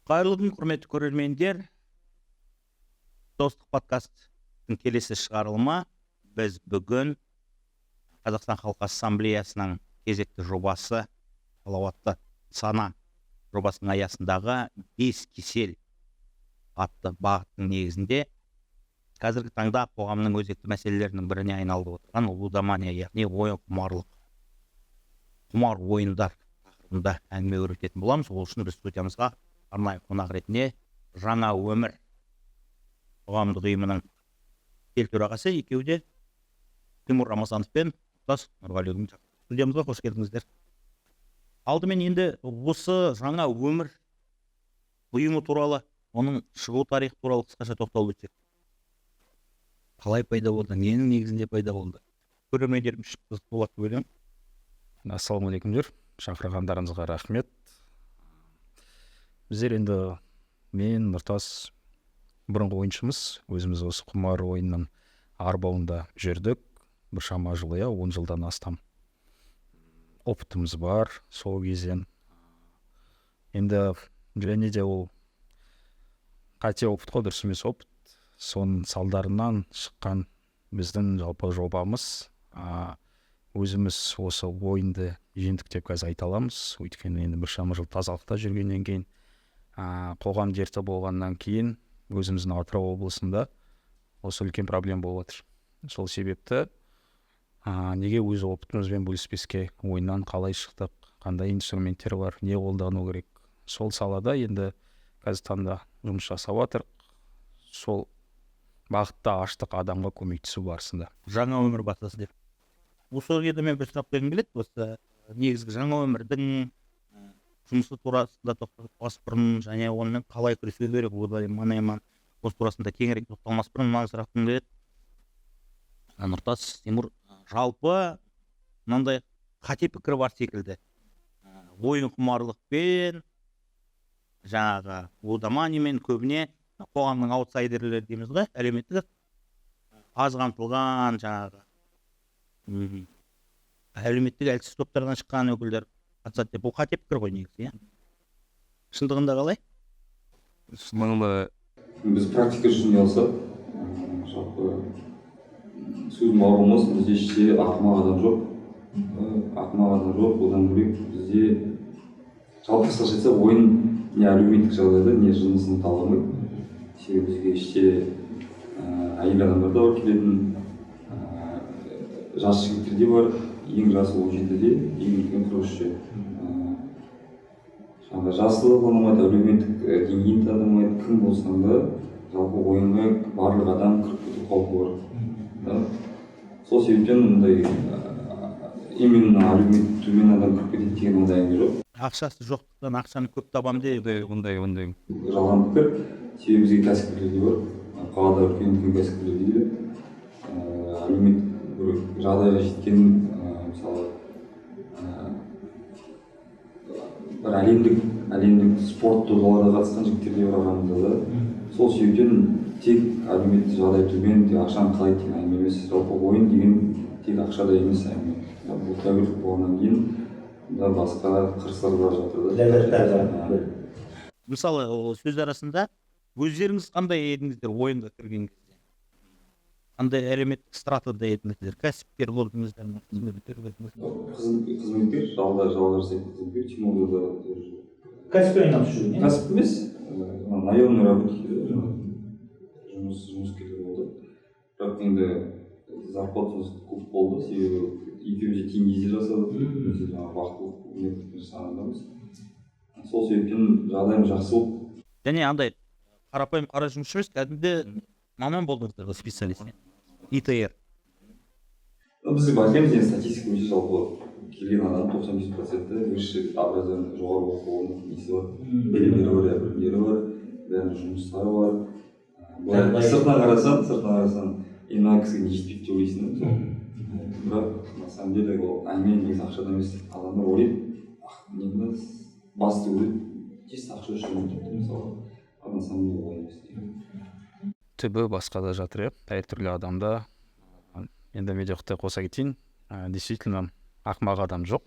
Қайырлы күн, құрметті көрермендер. Достық подкасттың келесі шығарылымы біз бүгін Қазақстан Халқы Ассамблеясының кезекті жобасы салауатты сана жобасының аясындағы 5 кесел атты бағыттың негізінде қазіргі таңда қоғамның өзекті мәселелерінің біріне айналып отырған лудомания, яғни ойын құмарлық, құмар ойындар тақырыбында әңгіме өрбітетін боламыз. Ол үшін біз студиямызға арнайы қонақ ретінде жаңа өмір қоғамдық ұйымының ел төрағасы екеуі де Тимур Рамазанов пен Нұртас Нұрғалиұлын студиямызға қош келдіңіздер. Алдымен енді осы жаңа өмір ұйымы туралы, оның шығу тарихы туралы қысқаша тоқталып өтсек. Қалай пайда болды, ненің негізінде пайда болды? Көрермендерім үшін қызық болады деп ойлаймын. Ассалаумағалейкумдер, шақырғандарыңызға рахмет. Біздер енді мен Нұртас бұрынғы ойыншымыз, өзіміз осы құмар ойынның арбауында жүрдік. Біршама жыл, 10 жылдан астам опытымыз бар сол кезден. Енді және де ол қате опыт қой, дұрыс емес опыт. Соның салдарынан шыққан біздің жалпы жобамыз, өзіміз осы ойынды жеңдік деп қазір айта аламыз. Өйткені енді біршама жыл тазалықта жүргеннен кейін, қоғам дерті болғаннан кейін өзіміздің Атырау облысында осы үлкен проблема болып отыр. Сол себепті неге өз опытымызбен бөліспеске, ойыннан қалай шықтық, қандай инструменттер бар, не қолдану керек. Сол салада енді қазір таңда жұмыс жасап жатыр. Сол бағытта аштық адамға көмектесу барысында. Жаңа өмір бастасы деп. Осы жерде мен бір сұрақ бергім келеді. Осы негізгі жаңа өмірдің жұмысы турасында тоқталмас бұрын, және онымен қалай күресу керек, осы турасында кеңірек тоқталмас бұрын мына сұрақтың келеді. Нұртас, Тимур, жалпы мынандай қате пікір бар секілді. Ойын құмарлықпен, жаңағы лудоманиямен көбіне қоғамның аутсайдерлері дейміз ғой, әлеуметтік аз қамтылған, жаңағы әлеуметтік әлсіз топтардан шыққан өкілдер қатысады деп. Бұл қате пікір ғой негізі, шындығында қалай? Шындығында біз практика жүзінде алсақ, жалпы сөзім ауырмас, бізде іште ақымақ адам жоқ. Одан бөлек бізде жалпы қысқаша айтсақ, ойын не әлеуметтік жағдайда, не жынысын талғамайды. Себебі бізге іште әйел адамдар да бар келетін, жас жігіттер де бар, ең жасы 17-де, ең үлкен 43-те. Жастылық танымайды, әлеуметтік деңгейін танымайды, кім болсаң да жалпы ойынға барлық адам кіріп кету қаупі бар. Сол себептен мұндай именно әлеуметтік төмен адам кіріп кетеді деген ондай әңгіме жоқ. Ақшасы жоқтықтан ақшаны көп табам деп, ондай жалған пікір. Себебі бізге кәсіпкерлер де бар, қалада үлкен кәсіпкерлер де келеді. Әлеуметтік жағдайға жеткен, мысалы бір әлемдік спорт додаларға қатысқан жігіттер де бар арамызда да. Сол себептен тек әлеуметтік жағдай төмен, тек ақшаны қалай деген әңгіме емес. Жалпы ойын деген тек ақшада емес әңгіме. Бұл тәуелдік болғаннан кейін басқа қыр-сырлар жатыр. Мысалы, сөз арасында өздеріңіз қандай едіңіздер ойынға кірген кезде? Қандай әлеуметтік стратада едіңіздер? Кәсіпкер болдыңыздар ма? Қызметкер жалдар секілді Тимурда да кәсіппен айналысып жүрген? Кәсіп емес, наемный работник, жұмыскерлер болды. Бірақ енді зарплатамыз көп болды, себебі екеумізде теңдезе жасадық, бізде вақтылық жасағандамыз. Сол себептен жағдайымыз жақсы болды. Және андай қарапайым қара жұмысшы емес, кәдімгі маман болдыңыздар, специалист, ИТР. Бізде байқаймыз, енді статистика бойынша жалпы келген адам 95% высшее образование, жоғары оқу орнының несі бар, білімдері бар, бәрінің жұмыстары бар. Сыртынан қарасан, мына кісіге не жетпейді деп ойлайсың. Бірақ на самом деле ол әңгіме негізі ақшада емес. Адамдар ойлайды, басты көреді, тез ақша үшін мысалы, на самом деле олай емес. түбі басқада жатыр, әртүрлі адамда. Енді медиақты қоса кетейін, действительно ақымақ адам жоқ.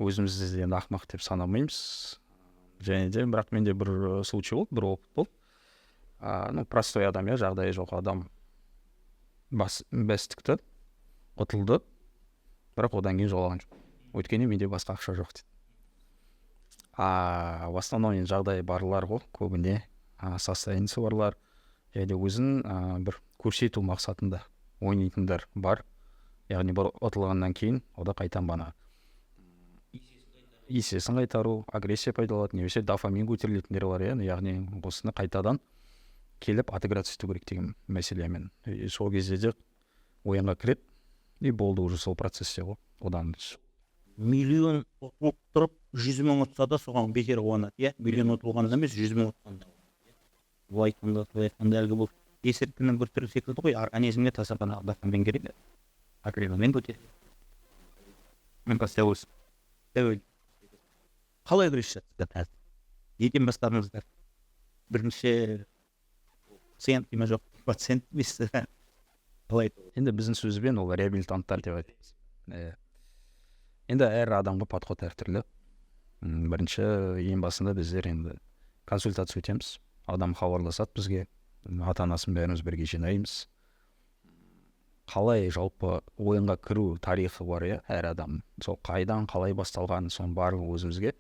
Өзімізді енді ақымақ деп санамаймыз. және де бірақ менде бір случай болды, бір опыт болды. Ну, простой адам, жағдайы жоқ адам бәс тікті, ұтылды, бірақ одан кейін жоғалған жоқ. Өйткені менде басқа ақша жоқ дейді. В основном енді жағдайы барлар ғой, көбіне состояниесі барлар, және өзін бір көрсету мақсатында ойнайтындар бар. Яғни бір ұтылғаннан кейін ода қайтан бана есесін қайтару, агрессия пайдаланады, немесе дофамин көтерілетіндер бар, яғни осыны қайтадан келіп отыграться ету керек деген мәселемен. Сол кезде де ойынға кіреді, и болды уже сол процесте ғой. Одан миллион ұтылып тұрып, 100 мың ұтса да соған бекер қуанады, миллион ұтылғанда емес, 100 мың ұтқанда. Бұл айтқанда әлгі бұл есірткінің бір түрі секілді ғой, организмге тасапан дофамин керек. Адреналин көтереді. Қалай күресіп жатсыздар қазір? Неден бастадыңыздар? Бірінші пациент деме жоқ, пациент емес. Қалай? Енді біздің сөзбен ол реабилитанттар деп айтамыз. Енді әр адамға подход әртүрлі. Бірінші ең басында біздер енді консультация өтеміз. Адам хабарласады бізге, ата-анасын бәріміз бірге жинаймыз. Қалай жалпы ойынға кіру тарихы бар, әр адам. Сол қайдан, қалай басталған, соның барлығы өзімізге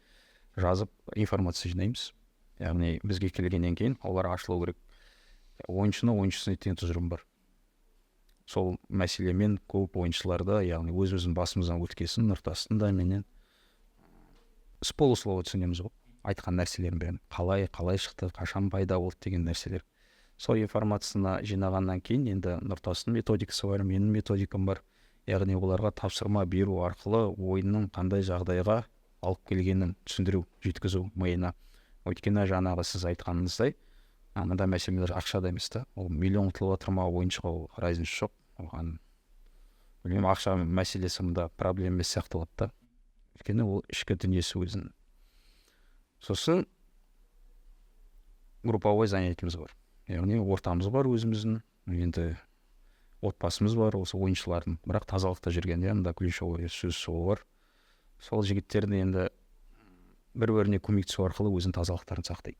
жазып информация жинаймыз. Яғни бізге келгеннен кейін олар ашылу керек. Ойыншыны еткен тұжырым бар. Сол мәселемен көп ойыншыларда, яғни өзіміздің басымыздан өткесін, нұртастында менен с полуслова түсінеміз ғой. Айтқан нәрселерін бәрін. Қалай шықты, қашан пайда болды деген нәрселер. Сол информацияны жинағаннан кейін енді нұртастың методикасы бар, менің методикам бар. Яғни оларға тапсырма беру арқылы ойынның қандай жағдайға алып келгенін түсіндіру, жеткізу миына. Өйткені жаңағы сіз айтқаныңыздай, мында мәселелер ақшада емес та. Ол миллион ұтылып отыр ма, ойыншыға ол разница жоқ. Оған ақша мәселесі мында проблема емес сияқты болады да. Өйткені ол ішкі дүниесі өзінің. Сосын групповой занятиеміз бар. Яғни ортамыз бар өзіміздің, енді отбасымыз бар, осы ойыншылардың, бірақ тазалықта жүрген, мында ключевой сөз сол бар. Сол жігіттерді енді бір-біріне көмектесу арқылы өзінің тазалықтарын сақтайды.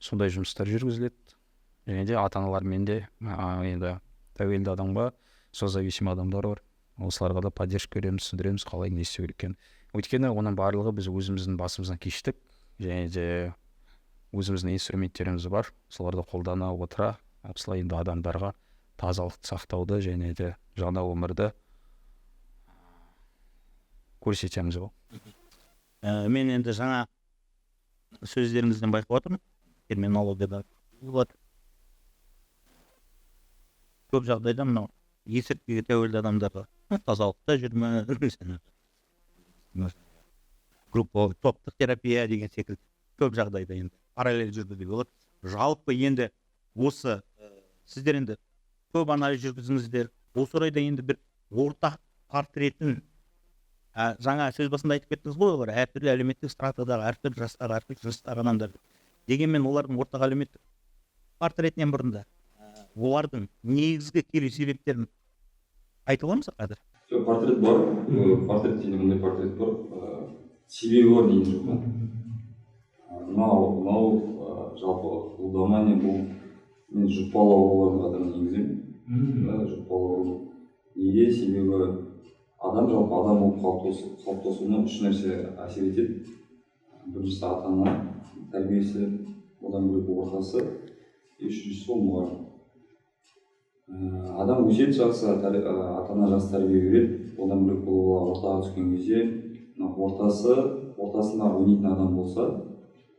Сондай жұмыстар жүргізіледі. Және де ата-аналармен де енді тәуелді адамға созависим адамдар бар. Осыларға да поддержка береміз, түсіндіреміз, қалай не істеу керек екенін. Өйткені оның барлығы біз өзіміздің басымыздан кештік, және де өзіміздің инструменттеріміз бар. Соларды қолдана отыра, осылай енді адамдарға тазалықты сақтауды және де жаңа өмірді көрсетеміз ғой. Мен енді жаңа сөздеріңізден байқап отырмын, терминологияда болады. Көп жағдайда мынау есірткіге тәуелді адамдарға тазалықта жүрме, групповой топтық терапия деген секілді көп жағдайда енді параллель жүргізуге болады. Жалпы енді осы сіздер енді көп анализ жүргіздіңіздер. Осы орайда енді бір ортақ портретін жаңа сөз басында айтып кеттіңіз ғой, олар әртүрлі әлеуметтік стратадағы, әртүрлі жастағы, әртүрлі жыныстағы адамдар. Дегенмен олардың ортақ әлеуметтік портретінен бұрында олардың негізгі келу себептерін айта аламыз қазір? Портрет бар, портретте мындай портрет бар, себебі бар деген жоқ. Мынау жалпы лудомания бұл мен жұқпалы аурулардың қатарына енгіземін. Жұқпалы ауру. Неге? Себебі адам жалпы адам болып қалыптасуына үш нәрсе әсер етеді. Біріншісі ата-ана тәрбиесі, одан бөлек ортасы, үшіншісі ол мұғалім. Адам өсиет жақсы, ата-ана жақсы тәрбие береді, одан бөлек бұл ортаға түскен кезде, ортасында ойнайтын адам болса,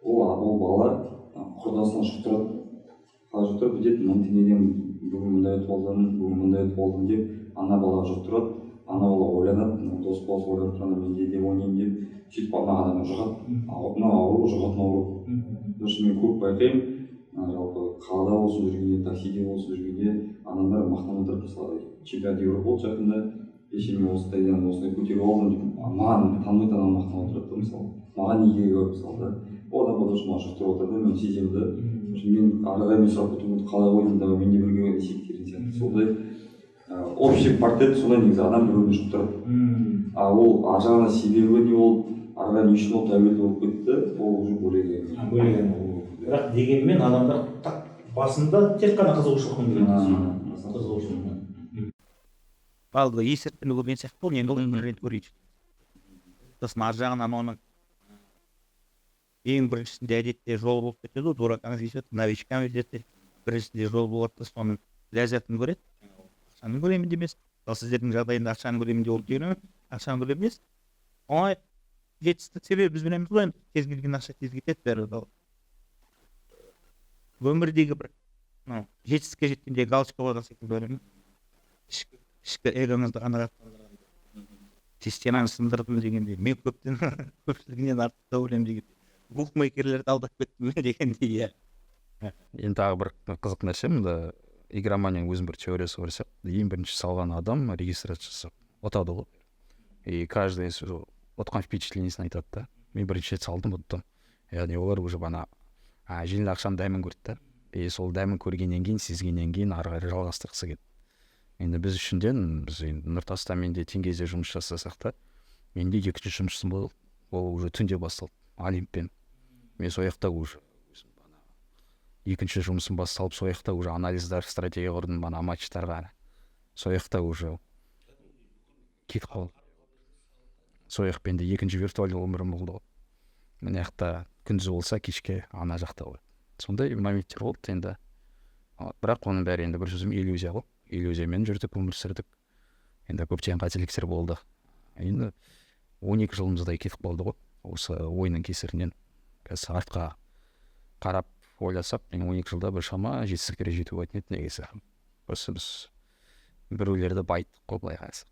ол бала құрдасына жұқтырады. Қалай жұқтырып кетеді, мынтенеден бүгін мұндай ұтып алдым деп, ана бала жұқтырады, ана бала ойланады, дос баласы ойланып тұрғанда мен де ойнайын деп, сөйтіп ана адамға жұғады. Мына ауру жұғатын ауру. Мен көп байқаймын, жалпы қалада болсын жүргенде, таксиде болсын жүргенде, адамдар мақтан отырып, мысалы, чемпионат Европа болды жақында, мен осындай көтеріп алдым деп, маған танымайтын адам мақтан отырады, мысалы, маған не керегі бар, мысалы да, одан болды маған жұқтырып отырды, мен сеземін да, мен арада мен сұрап отырмын, қалай қойдым да, мен де бірге есеп деген сияқты, сондай общий портрет, сондай негізі адам бір-бірін жұқтырады. Ол жағына себебі не ол ары қарай не үшін ол тәуелді болып кетті, ол уже бөлек. бірақ дегенмен адамдар так басында тек қана қызығушылықпен ал есірткіні көрген сияқты болды, енді оны рет көрейік. Сосын ар жағынан оның ең біріншісінде әдетте жол болып кетеді ғой, дуракам везет, новичкам везет. Біріншісінде жол болады да соның ләззатын көреді. Ақшаны көремін демес. Ал сіздердің жағдайында ақшаны көремін деп болып жүрмін, ақшаны көремін емес. Оңай жетістік себебі біз білеміз ғой, кез келген ақша тез кетеді бәрі. Өмірдегі бір жетістікке жеткенде галочка қойған секілді бөлімі. Ішкі эгоңызды қанағаттандырған. Системаны сындырдым дегендей, мен көпшілігінен артық та ойлаймын деген. Букмекерлерді алдап кеттім дегендей, иә. Енді тағы бір қызық нәрсе, мұнда игроманияның өзінің бір теориясы бар сияқты. Ең бірінші салған адам регистрация жасап ұтады ғой. И каждый отқан впечатлениесін айтады да. Мен бірінші рет салдым, ұттым. Яғни олар уже бана жеңіл ақшаны дәмін көрді да. И сол дәмін көргеннен кейін, сезгеннен кейін ары қарай жалғастырғысы келді. Енді біз үшінден, біз Нұртаста менде теңгеде жұмыс жасасақ та, менде екінші жұмысым болды. Ол уже түнде басталды, Олимппен. Мен сол жақта уже екінші жұмысын басталып, сол жақта уже анализдар, стратегия құрдым, бана матчтарға. Сол жақта уже кетіп қалды. Сол жақпен де екінші виртуалды өмірім болды. Міне жақта күндіз болса, кешке ана жақта болады. Сондай моменттер болды енді. Бірақ оның бәрі енді бір сөзім иллюзия ғой. Иллюзиямен жүрдік, өмір сүрдік. Енді көптеген қателіктер болды. Енді 12 жылымыздай кетіп қалды ғой. Осы ойынның кесірінен. Қазір артқа қарап ойласақ, 12 жылда бір шама жетістіктерге жету өтінеді негізі. Осы біз біреулерді байттық қой былай қарасақ.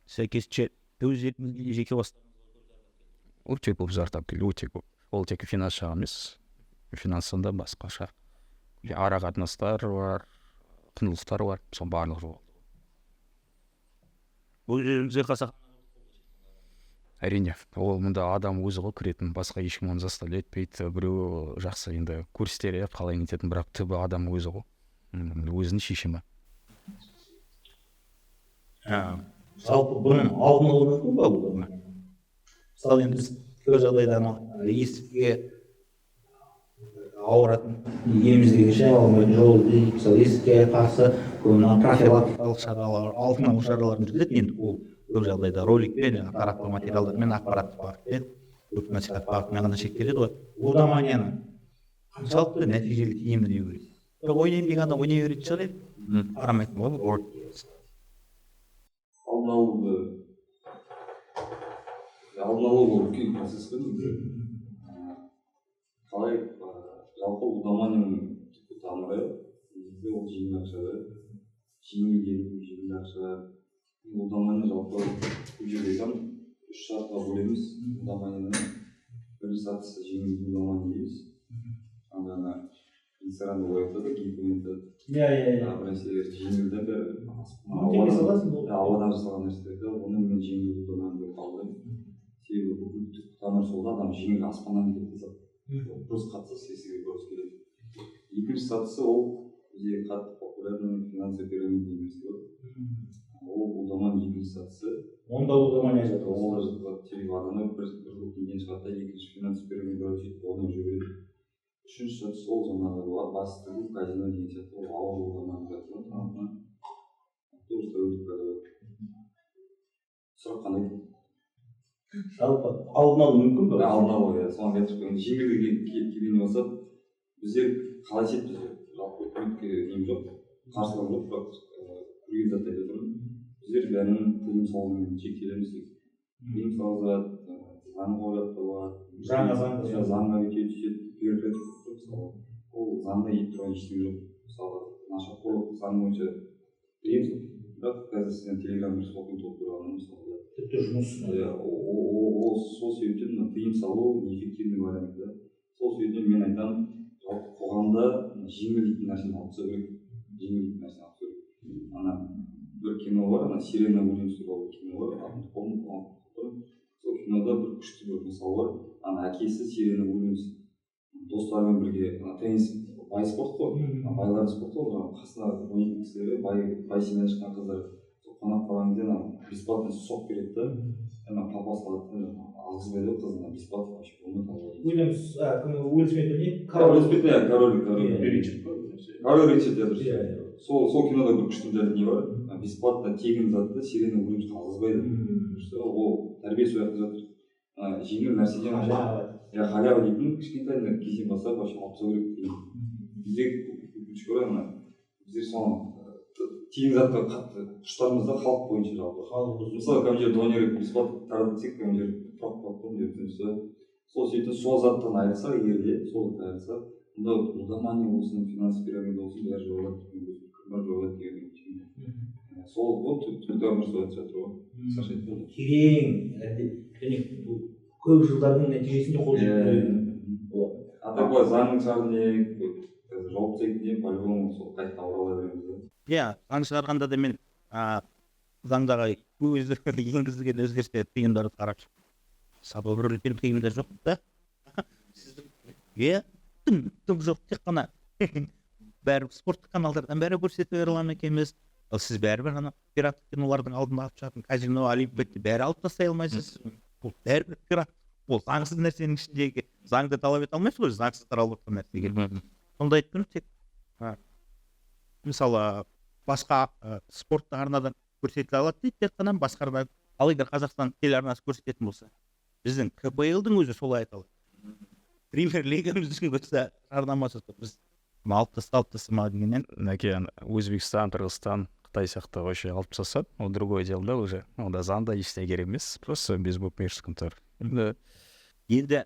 Сәйкесінше өз еркіңізге жеке бастарыңыз өте көп зардап келді, өте көп. Ол тек финанс жағы емес, финансында басқаша ара қатынастар бар, құндылықтар бар, соның барлығы жоқ. Бұл жерімізге қасақ Әрине, ол мұнда адам өзі ғой кіретін, басқа ешкім оны заставлять етпейді. Біреу жақсы енді көрсетер, қалай нететін, бірақ түбі адам өзі ғой, өзінің шешімі. Жалпы бұның алдын алу мүмкін ба бұл? Мысалы енді көп жағдайда есікке ауыратын еліміздегі шай алмайтын жол дейік, мысалы есікке қарсы профилактикалық шаралар, алдын алу шараларын жүргізеді. Енді ол көп жағдайда роликпен, ақпараттық материалдармен, ақпараттық бағытпен, көп насихат бағытымен ғана шектеледі ғой. Лудоманияны қаншалықты нәтижелі тиімді деу керек. Бірақ ойнаймын деген адам ойнай беретін шығар еді. Қарамайтын ғой. Алдын алу ол үлкен процесс қой негізі. Қалай жалпы лудоманияның түпкі тамыры негізі ол жеңіл ақша да. Жеңіл ақша. Лудомания жалпы көп жерде айтамын, 3 шартқа бөлеміз. Лудоманияның бірінші сатысы жеңіл лудомания дейміз. Ана Инстаграмда оятады, геймпоинты. Бірінші жеңілді бір ауадан жасалған нәрселерді, оны мен жеңіл лудомания деп қабылдаймын. Себебі бүкіл түпкі тамыры сол да, адам жеңіл аспаннан келеді зат. Просто қатысасы есеге көріс келеді. Екінші сатысы ол бізде қатты популярный финансовый пирамида дейміз ғой. Ол лудомания екінші сатысы. Онда лудомания жатыр. Ол да жатыр. Себебі адамдар бір теңгені шығарда екінші финансовый пирамидаға жетіп одан жүреді. Үшінші сатысы ол жаңағы басты казино деген сияқты ол ауыр лудомания жатыр тарапынан. Тоже тәуелдік пайда болады. Сұрақ қандай? Жалпы алдын алу мүмкін бе? Алдын алу, иә. Соған кетіп қойған. Жеңілдігі келген болса, біздер қалай сетпіз? Жалпы үкіметке нем жоқ, қарсылық жоқ, бірақ көрген затты айтып отырмын. Біздер бәрін тыйым салумен шектелеміз. Тыйым салғызады, заң қойлап қойылады. Заңға өте ол заңда ет тұрған ештеңе жоқ. Мысалы, нашақорлық заң бойынша тыйым, бірақ қазір сізден телеграм бір соқын толып тұрғанын мысалы. Тіпті жұмыс. Ол сол себептен тыйым салу неэффективный вариант да. Сол себептен мен айтамын, жалпы қоғамда жеңіл дейтін нәрсені алып тастау керек. Жеңіл дейтін нәрсені алып тастау керек. Ана бір кино бар, ана Сирена Уильямс туралы кино бар, сол кинода бір күшті бір мысал бар. Ана әкесі Сирена Уильямс достарымен бірге теннис бай спорт қой, байлар спорт қой, қасына 12 кісілері бай семьядан шыққан қыздар қонақ қалған кезде бесплатно соқ береді да. Ана басқаларды алғызбайды ғой қызына бесплатно вообще болмайды. Уилл Смит не? Король король Король Ричард дұрыс. Сол кинода бір күшті не бар, бесплатно тегін затты Сирена Уильямс алғызбайды. Ол тәрбие сол жақта жатыр. Жеңіл нәрседен халява дейтін кішкентай кезден бастап вообще алып тастау керек деген. Бізде өкінішке орай біздер соны тегін затқа қатты құштармыз да халық бойынша жалпы. Мысалы кәдімгі жер донер бесплатно таратсақ кәдімгі жер тұрақ болады. Сол сөйтіп сол заттан айырылсақ, егер де сол заттан айырылсақ, онда лудомания болсын, финанс пирамида болсын, бәрі жойылады деген. Сол вот түрде өмір сүріп жатыр ғой. терең және көп жылдардың нәтижесінде қол жеткізілген болады. А так былай заңның шығарды жауып тастайтын по-любому сол қайтадан орала береміз. Иә, заң шығарғанда да мен заңдағы енгізілген өзгерістер тыйымдарды қарап сабыр бір үлкен тыйымдар жоқ та. Түк жоқ, тек қана бәрі спорттық каналдардан бәрі көрсетіп берілген екенбіз. Ал сіз бәрібір ана пираттық кинолардың алдында алып шығатын казино, олимпиадты бәрі алып тастай алмайсыз. Бұл бәрібір пират. Ол заңсыз нәрсенің ішіндегі заңды талап ете алмайсыз ғой, заңсыз таралып жатқан нәрсеге. Сонда айтқаным тек мысалы басқа спортты арнадан көрсетіле алады дейді, тек қана басқа арнадан. Ал егер Қазақстан телеарнасы көрсететін болса, біздің КПЛ-дің өзі солай айтылады. Премьер-лигамыздың өзі жарнамасы біз алып тастама дегеннен. Нәкен Өзбекстан, Қырғызстан, Қытай сияқты вообще алып тастасады. Ол другое дело да уже. Онда заңда ештеңе керек емес. Просто без букмекерских. Енді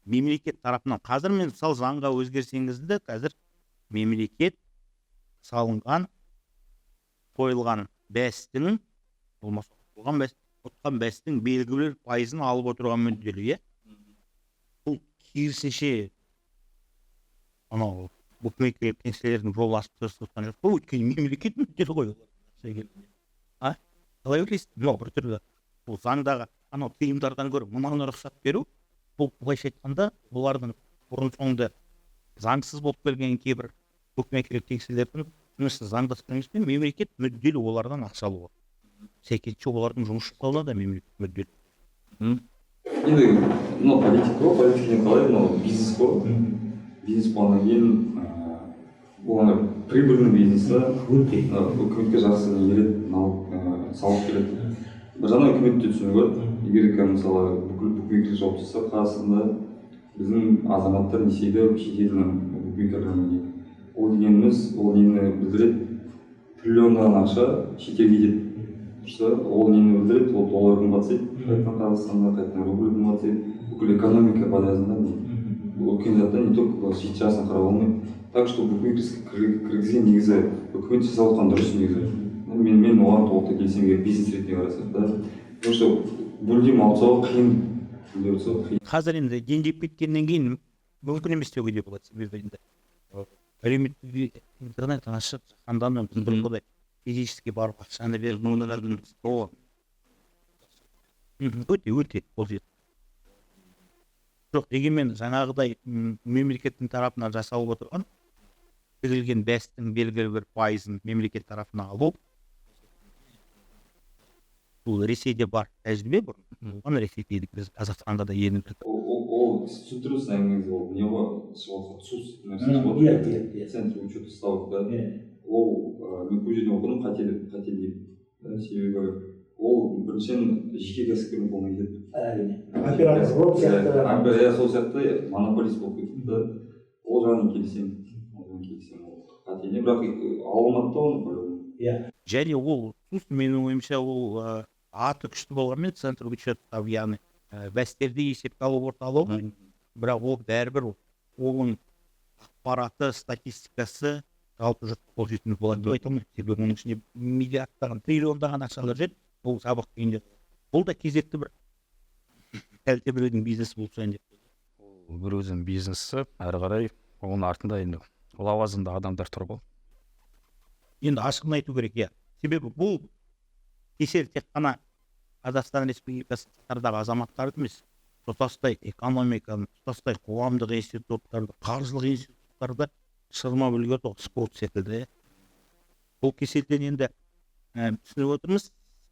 мемлекет тарапынан қазір мен мысалы заңға өзгеріс енгізілді. Қазір мемлекет салынған қойылған бәстің болмаса ұтқан бәстің белгілі пайызын алып отырған мүдделі. Бұл керісінше анау букмекерлік кеңселердің жолы ашып тастаған жоқ қой, өйткені мемлекет мүдделі ғой. Қалай ойлайсыз? Жоқ, бір түрлі бұл заңдағы анау тыйымдардан гөрі мынаны рұқсат беру, бұл былайша айтқанда олардың бұрын соңды заңсыз болып келген кейбір букмекерлік кеңселердің жұмысы заңдастыру емеспен мемлекет мүдделі олардан ақша алуға. Сәйкесінше олардың жұмыс жасауына да мемлекет мүдделі. Енді мынау политика ғой, политикадан қалай мынау бизнес қой. Бизнес болғаннан кейін бұл прибыльный бизнесі үкіметке жақсы не салық береді. Бір жағынан үкіметте түсіну керек. Егер мысалы бүкіл букмекерлік жауып тастаса, қазақстанда біздің азаматтар несиеге шетелдің букмекерлеріне. Ол дегеніміз, ол нені білдіреді? Триллиондаған ақша шетелге кетеді. Ол нені білдіреді? Ол доллардың батсайды, қайтадан Қазақстанда, қайтадан рубльдің батсайды. Бүкіл экономика подязанда бұл үлкен заттан не только шетшасын қарап алмайды. Так что букмекерский кіргізген негізі үкімет жасап отқан дұрыс негізі. Мен оған толықтай келісем, егер бизнес ретінде қарасақ да. Потому что мүлдем алып тастауға қиын. Қазір енді дендеп кеткеннен кейін мүмкін емес деуге де болады. Себебі енді әлеуметтік интернет ашып жатқандан біз бұрынғыдай физически барып ақшаны беріп өте ол жет. Жоқ, дегенмен жаңағыдай мемлекеттің тарапынан жасалып отырған берілген бәстің белгілі бір пайызын мемлекет тарапынан алу. Бұл Ресейде бар тәжірибе бұрын. Оны Ресейде біз Қазақстанда да енгіздік. Ол түсіндіресің әңгімеңізді, ол не ғой сус нәрсе ғой. Центр учета ставок да. Ол мен көп жерден оқыдым, қате дейді. Себебі ол біріншіден жеке кәсіпкерлік болмай кетті. Оператор болып сияқты. Сол сияқты монополист болып кетті. Ол жағынан келісемін. Қате не, бірақ алмады да оны. Және ол менің ойымша ол аты күшті болғанмен центр учета яғни бәстерді есепке алу орталығы, бірақ ол бәрібір оның ақпараты, статистикасы жалпы жұртқа қолжетімді болады деп айта алмаймын. Себебі оның ішінде миллиардтаған, триллиондаған ақшалар жүр. Бұл жабық күйінде. Бұл да кезекті бір кәлте біреудің бизнесі болып sayын деп. Бір өзінің бизнесі, әрі қарай оның артында енді лауазымды адамдар тұр ғой. Енді ашығын айту керек, иә. Себебі бұл кесел тек қана Қазақстан Республикасы қатардағы азаматтарды емес, тұтастай экономиканы, тұтастай қоғамдық институттарды, қаржылық институттарды шырмап үлгерді, спорт секілді. Бұл кеселден енді түсініп отырмыз,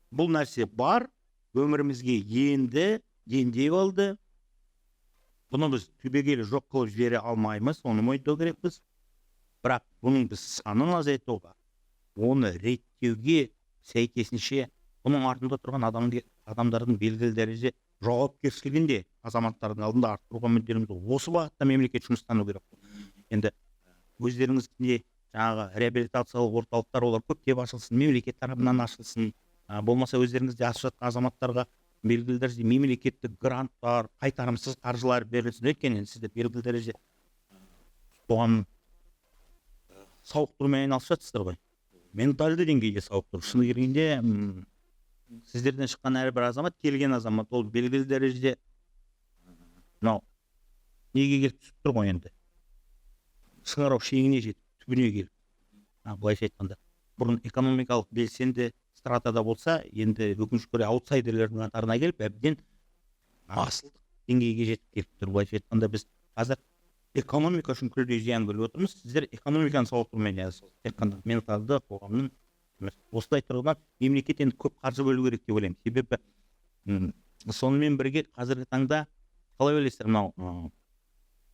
бұл нәрсе бар, өмірімізге енді дендеп алды. Бұны біз түбегейлі жоқ қылып жібере алмаймыз, оны мойындау керекпіз. Бірақ бұның біз санын азайтуға, оны реттеуге сәйкесінше бұның артында тұрған адамдардың белгілі дәреже жауапкершілігінде азаматтардың алдында арттыруға мүдделіміз. Осы бағытта мемлекет жұмыстану керек. Енді өздеріңізде жаңағы реабилитациялық орталықтар олар көптеп ашылсын, мемлекет тарапынан ашылсын, болмаса өздеріңізде ашып жатқан азаматтарға белгілі дәреже мемлекеттік гранттар, қайтарымсыз қаржылар берілсін. Өйткені сіздер белгілі дәреже қоғам сауықтырумен айналысып жатсыздар ғой. Ментальды деңгейде сауықтыру. Шыны келгенде сіздерден шыққан әрбір азамат, келген азамат, ол белгілі дәрежеде мынау неге келіп түсіп тұр ғой енді. Шыңырау шегіне жетіп, түбіне келіп. Былайша айтқанда, бұрын экономикалық белсенді стратада болса, енді өкінішке орай аутсайдерлердің қатарына келіп, әбден асылдық деңгейге жетіп келіп тұр. Былайша айтқанда, біз қазір экономика үшін күрделі зиян көріп отырмыз. Сіздер экономиканы сауықтырумен айналысасыздар. Тек қана менталды қоғамның емес. Осылай тұрғыдан мемлекет енді көп қаржы бөлу керек деп ойлаймын. Себебі сонымен бірге қазіргі таңда қалай ойлайсыздар, мынау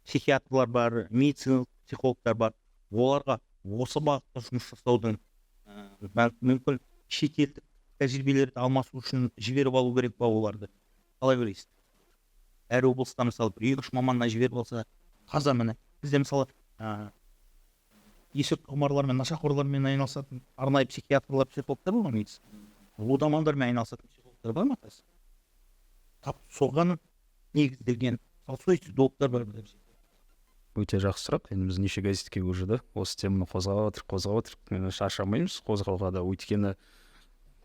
психиатрлар бар, медициналық психологтар бар. Оларға осы бағытта жұмыс жасаудың мүмкін шетелдік тәжірибелерді алмасу үшін жіберіп алу керек па оларды? Қалай ойлайсыздар? Әр облыста мысалы 2-3 маманына жіберіп алса таза міне. Бізде мысалы есірткі құмарлармен, нашақорлармен айналысатын арнайы психиатрлар, психологтар бар ма? Лудомандармен айналысатын психологтар бар ма? Тап соған негізделген суицидологтар бар. Өте жақсы сұрақ. Енді біз неше газетке көшірді. Осы теманы қозғап отыр. Шаршамаймыз қозғауға да. Өйткені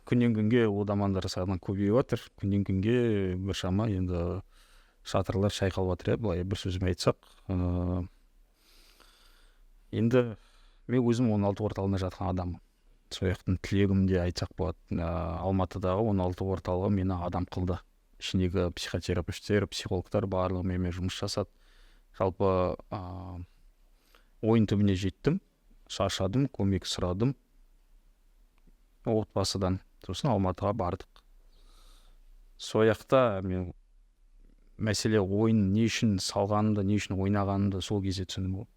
күннен күнге лудомандар саны көбейіп жатыр. Күннен күнге біршама енді шатырлар шайқалып жатыр. Былай бір сөзбен айтсақ, енді мен өзім 16 орталығында жатқан адаммын. Сол жақтың тілегімде айтсақ болады. Алматыдағы 16 орталығы мені адам қылды. Ішіндегі психотерапевттер, психологтар барлығы менімен жұмыс жасады. Жалпы ойын түбіне жеттім, шаршадым, көмек сұрадым отбасыдан. Сосын Алматыға бардық. Сол жақта мен мәселе ойын не үшін салғанымды, не үшін ойнағанымды сол кезде түсіндім.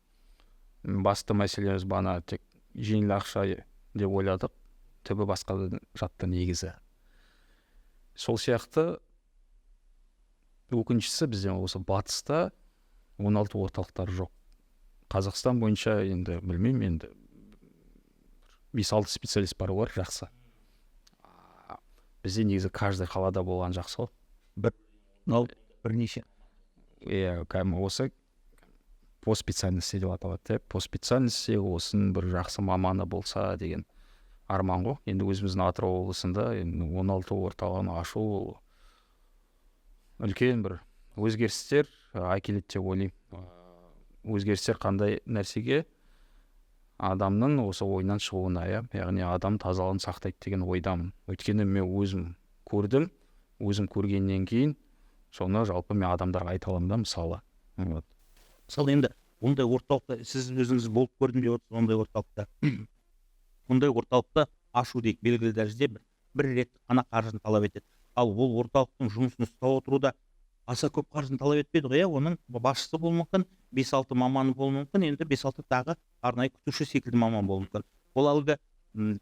Басты мәселеміз бана тек жеңіл ақша деп ойладық, түбі басқа жатты негізі. Сол сияқты өкінішісі бізде осы батыста 16 орталықтар жоқ. Қазақстан бойынша енді білмеймін, енді 5-6 специалист бар олар жақсы. Бізде негізі каждый қалада болған жақсы ғой. Бірнеше. Осы по специальности деп аталады. По специальности осын бір жақсы маманы болса деген арман ғой. Енді өзіміздің Атырау облысында 16 орталығын ашу үлкен бір өзгерістер әкеледі деп ойлаймын. Өзгерістер қандай нәрсеге? Адамның осы ойынан шығуына, яғни адам тазалығын сақтайды деген ойдамын. Өйткені мен өзім көрдім, өзім көргеннен кейін соны жалпы мен адамдарға айта аламын да, мысалы. Мысалы енді ондай орталықта сіз өзіңіз болып көрдім деп отырсыз, ондай орталықта. Ондай орталықта ашу дейік белгілі дәрежеде бір рет қана қаржыны талап етеді. Ал ол орталықтың жұмысын ұстап отыруда аса көп қаржыны талап етпейді ғой. Оның басшысы болуы мүмкін, 5-6 маманы болуы мүмкін, енді 5-6 тағы арнайы күтуші секілді маман болуы мүмкін. Ол әлгі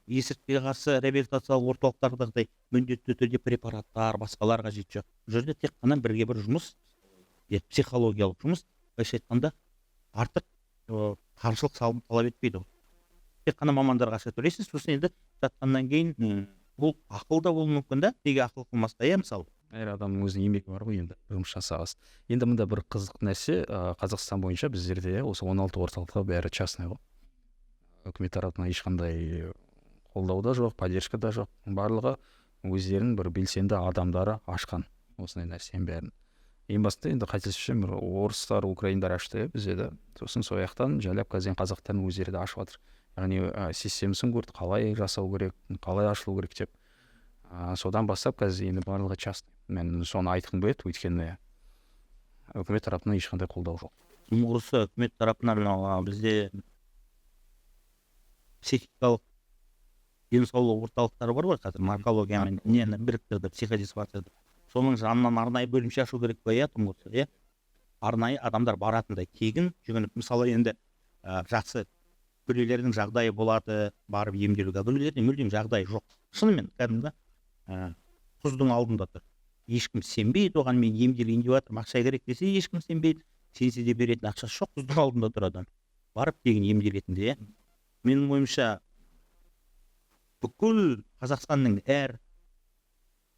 есірткіге қарсы реабилитациялық орталықтардағыдай міндетті түрде препараттар, басқалар қажет жоқ. Бұл жерде тек қана бірге бір жұмыс, психологиялық жұмыс, былайша айтқанда артық қаржылық салым талап етпейді. Тек қана мамандарға ақша төлейсіз, сосын енді жатқаннан кейін бұл ақыл да болуы мүмкін да, неге ақыл қылмасқа, мысалы. Әр адамның өзінің еңбегі бар ғой, енді жұмыс жасағыз. Енді мында бір қызық нәрсе, Қазақстан бойынша біздерде осы 16 орталықта бәрі частный ғой. Үкімет тарапынан ешқандай қолдау да жоқ, поддержка да жоқ. Барлығы өздерінің бір белсенді адамдары ашқан осындай нәрсенің бәрін. Ең басты енді қателеспесем, орыстар, украиндар ашты бізде де. Сосын сол жақтан жайлап қазір қазақтардың өздері де ашып жатыр. Яғни системасын көрді, қалай жасау керек, қалай ашылу керек деп. Содан бастап қазір енді барлығы частный. Мен соны айтқым келеді, өйткені үкімет тарапынан ешқандай қолдау жоқ. Осы үкімет тарапынан бізде психикалық денсаулық орталықтары бар ғой қазір, наркологиямен нені біріктірді, психодиспансерді. Соның жанынан арнайы бөлімше ашу керек па, иә, тым болса, иә? Арнайы адамдар баратындай тегін жүгініп, мысалы енді жақсы біреулердің жағдайы болады, барып емделуге, біреулердің мүлдем жағдайы жоқ. Шынымен кәдімгі құздың алдында тұр. Ешкім сенбейді оған, мен емделейін деп жатырмын, ақша керек десе ешкім сенбейді. Сенсе де беретін ақшасы жоқ, құздың алдында тұр адам. Барып тегін емделетінде, иә. Менің ойымша бүкіл Қазақстанның әр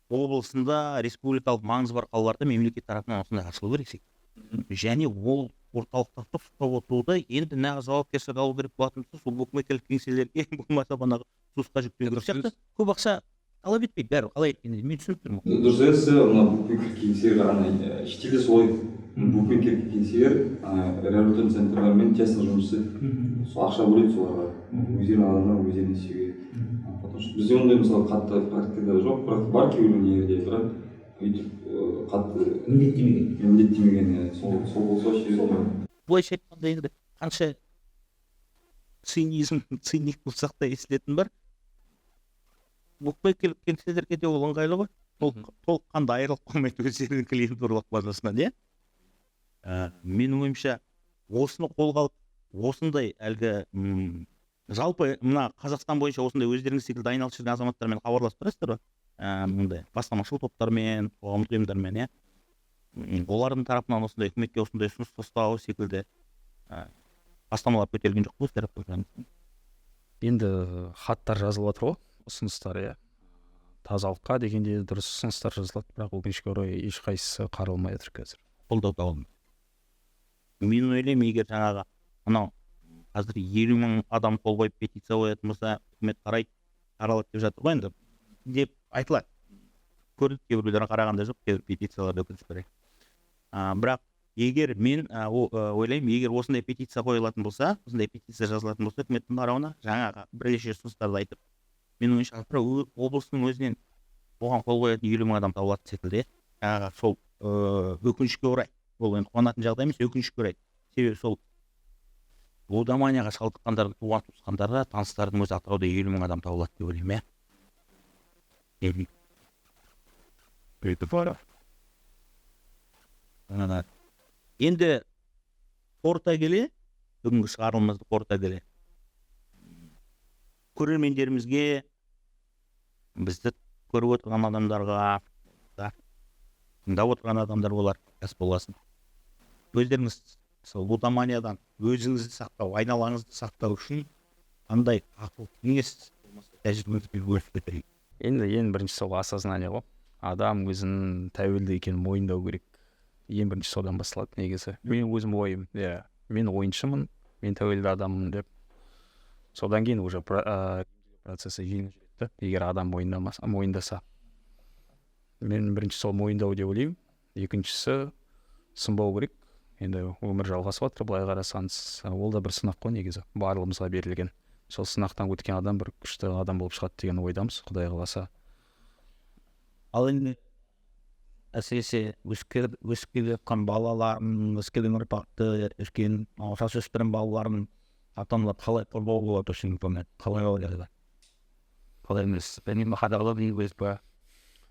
облысында, республикалық маңызы бар қалаларда мемлекет тарапынан осындай ашылу керек секілді. Және ол орталықтарды ұстап отыруды енді нағыз жауапкершілік алу керек болатын болса, сол үкіметтік кеңселерге болмаса банағы СУС-қа жүктеу керек сияқты. Көп ақша талап етпейді, бәрі қалай еткенде мен түсініп тұрмын. Дұрыс айтасыз, мына үкіметтік кеңселер ана шетелде солай. Үкіметтік кеңселер реабилитационный центрлермен тесно жұмысы, сол ақша бөледі соларға, өздерінің адамдар өздеріне істеуге. Потому что бізде ондай мысалы қатты практикада жоқ, бірақ бар кейбір өнерде, бірақ өйтіп қатты міндеттемеген, сол болса ше. Былайша айтқанда енді қанша циник болсақ та естілетін бар. Өкпе-келіп кеңселерге де ол ыңғайлы ғой. Толыққанды айырылып қалмайды өздерінің клиентурлық базасынан, иә? Менің ойымша осыны қолға алып, осындай әлгі жалпы мына Қазақстан бойынша осындай өздеріңіз секілді айналып жүрген азаматтармен хабарласып тұрасыздар ғой, мындай бастамашыл топтармен, қоғамдық ұйымдармен, иә. Олардың тарапынан осындай үкіметке осындай ұсыныс тастау секілді бастамалар көтерілген жоқ па өз тараптарынан? Енді хаттар жазылып жатыр ғой, ұсыныстар, иә. Тазалыққа дегенде дұрыс ұсыныстар жазылады, бірақ өкінішке орай ешқайсысы қаралмай жатыр қазір. Қолдау табылмайды. Мен ойлаймын, егер жаңағы мынау қазір 50 мың адам қол қойып петиция қоятын болса, үкімет қарайды, қаралады деп жатыр ғой енді, деп айтылады. Көрдік, кейбіреулер қарағанда жоқ, кейбір петицияларды өкінішке орай. Бірақ егер мен ойлаймын, егер осындай петиция қойылатын болса, осындай петиция жазылатын болса, үкіметтің қарауына жаңағы бірнеше ұсыныстарды айтып, менің ойымша облыстың өзінен оған қол қоятын 50 мың адам табылатын секілді, жаңағы сол өкінішке орай, ол енді қуанатын жағдай емес, өкінішке орай. Себебі сол лудоманияға шалдыққандардың туған туысқандары, таныстардың өзі Атырауда 50 мың адам табылады деп ойлаймын, иә. Енді қорыта келе, бүгінгі шығарылымымызды қорыта келе, көрермендерімізге, бізді көріп отырған адамдарға, тыңдап отырған адамдар болар, кәсіп боласын. Өздеріңіз лудоманиядан өзіңізді сақтау, айналаңызды сақтау үшін қандай ақыл кеңес тәжірибеңізбен бөлісіп кетейік. Енді ең бірінші сол осознание ғой. Адам өзінің тәуелді екенін мойындау керек. Ең бірінші содан басталады негізі. Мен өзім ойым, мен ойыншымын, мен тәуелді адаммын деп. Содан кейін уже процесі жеңіл жүреді, егер адам мойындаса. Мен бірінші сол мойындау деп ойлаймын. Екіншісі сынбау керек. Енді өмір жалғасып жатыр, былай қарасаңыз, ол да бір сынақ қой негізі, барлығымызға берілген. Сол сынақтан өткен адам бір күшті адам болып шығады деген ойдамыз, Құдай қаласа. Ал енді әсіресе өсіп келе жатқан балаларын, өскелең ұрпақты, өскен жасөспірім балаларын ата-аналар қалай қорғау болады үшін қалай ойлайды? Қалай емес, үнемі қадағалау дейміз ба?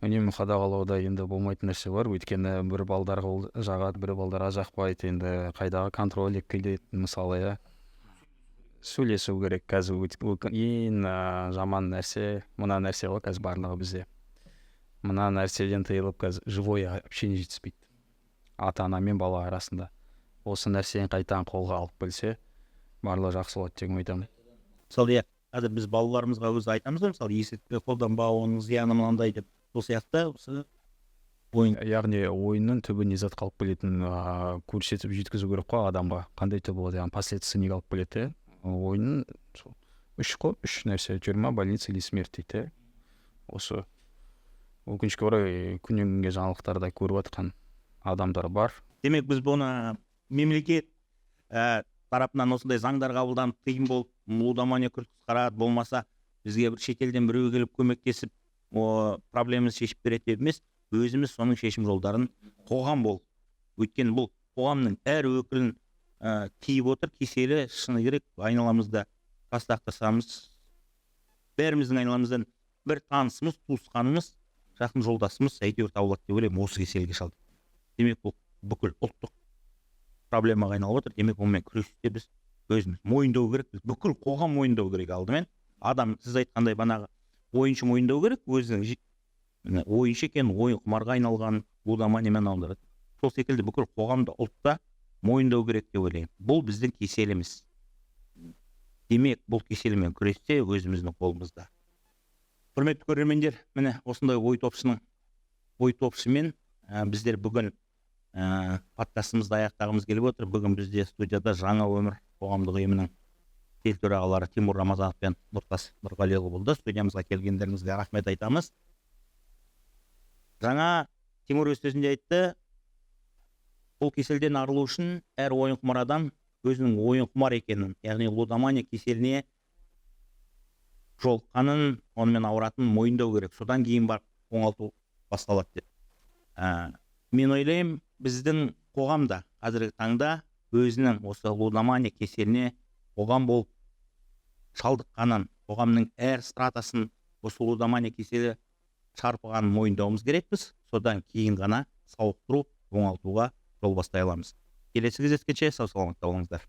Үнемі қадағалауда енді болмайтын нәрсе бар, өйткені бір балдар жағады, бір балдар жақпайды, енді қайдағы контроль келеді, мысалы, сөйлесу керек. Қазір ең жаман нәрсе, мына нәрсе ғой қазір барлығы бізде. Мына нәрседен тыйылып, қазір живой общение жетіспейді. Ата-ана мен бала арасында. Осы нәрсені қайтадан қолға алып білсе, барлығы жақсы болады деген ойдамын. Мысалы, қазір біз балаларымызға өзі айтамыз ғой, мысалы, есірткі қолданбау, оның зияны мынандай деп. Сол сияқты ойын. Яғни ойынның түбі не зат қалып келетін көрсетіп жеткізу керек қой адамға. Қандай түбі болады, яғни последствия не қалып келеді. Ойынның үш нәрсе, тюрьма, больница или смерть дейді. Осы өкінішке орай күннен күнге жаңалықтарда көріп жатқан адамдар бар. Демек біз бұны мемлекет тарапынан осындай заңдар қабылданып тыйым болып, лудомания күртіс қарады, болмаса бізге бір шетелден біреу келіп көмектесіп проблемамызды шешіп береді деп емес, өзіміз соның шешім жолдарын қоғам болып. Өйткені бұл қоғамның әр өкілін киіп отыр, кеселі шыны керек, айналамызда тастақтасамыз бәріміздің айналамыздан бір танысымыз, туысқанымыз, жақын жолдасымыз әйтеуір табылады деп ойлаймын, осы кеселге шалдық. Демек бұл бүкіл ұлттық проблемаға айналып отыр. Демек онымен күресте біз өзіміз мойындау керек, біз бүкіл қоғам мойындау керек. Алдымен адам, сіз айтқандай банағы ойыншы мойындау керек, өзінің ойыншы екен, ойын құмарға айналған, лудоманиямен алындырады. Сол секілді бүкіл қоғамда, ұлтта мойындау керек деп ойлаймын. Бұл біздің кеселіміз. Демек, бұл кеселмен күресте өзіміздің қолымызда. Құрметті көрермендер, міне осындай ой топшымен біздер бүгін подкастымызды аяқтағымыз келіп отыр. Бүгін бізде студияда Жаңа өмір қоғамдық ұйымының ел төрағалары Тимур Рамазанов пен Нұртас Нұрғалиұлы болды. Студиямызға келгендеріңізге рахмет айтамыз. Жаңа Тимур өз сөзінде айтты, бұл кеселден арылу үшін әр ойын құмар адам өзінің ойын құмар екенін, яғни лудомания кеселіне жолыққанын, онымен ауыратын мойындау керек. Содан кейін барып оңалту басталады деп. Мен ойлаймын, біздің қоғамда қазіргі таңда өзінің осы лудомания кеселіне қоғам болып шалдыққанын, қоғамның әр стратасын осы лудомания кеселі шарпыған мойындауымыз керекпіз. Содан кейін ғана сауықтыру, оңалтуға жол бастай аламыз. Келесі кездескенше сау саламатта болыңыздар.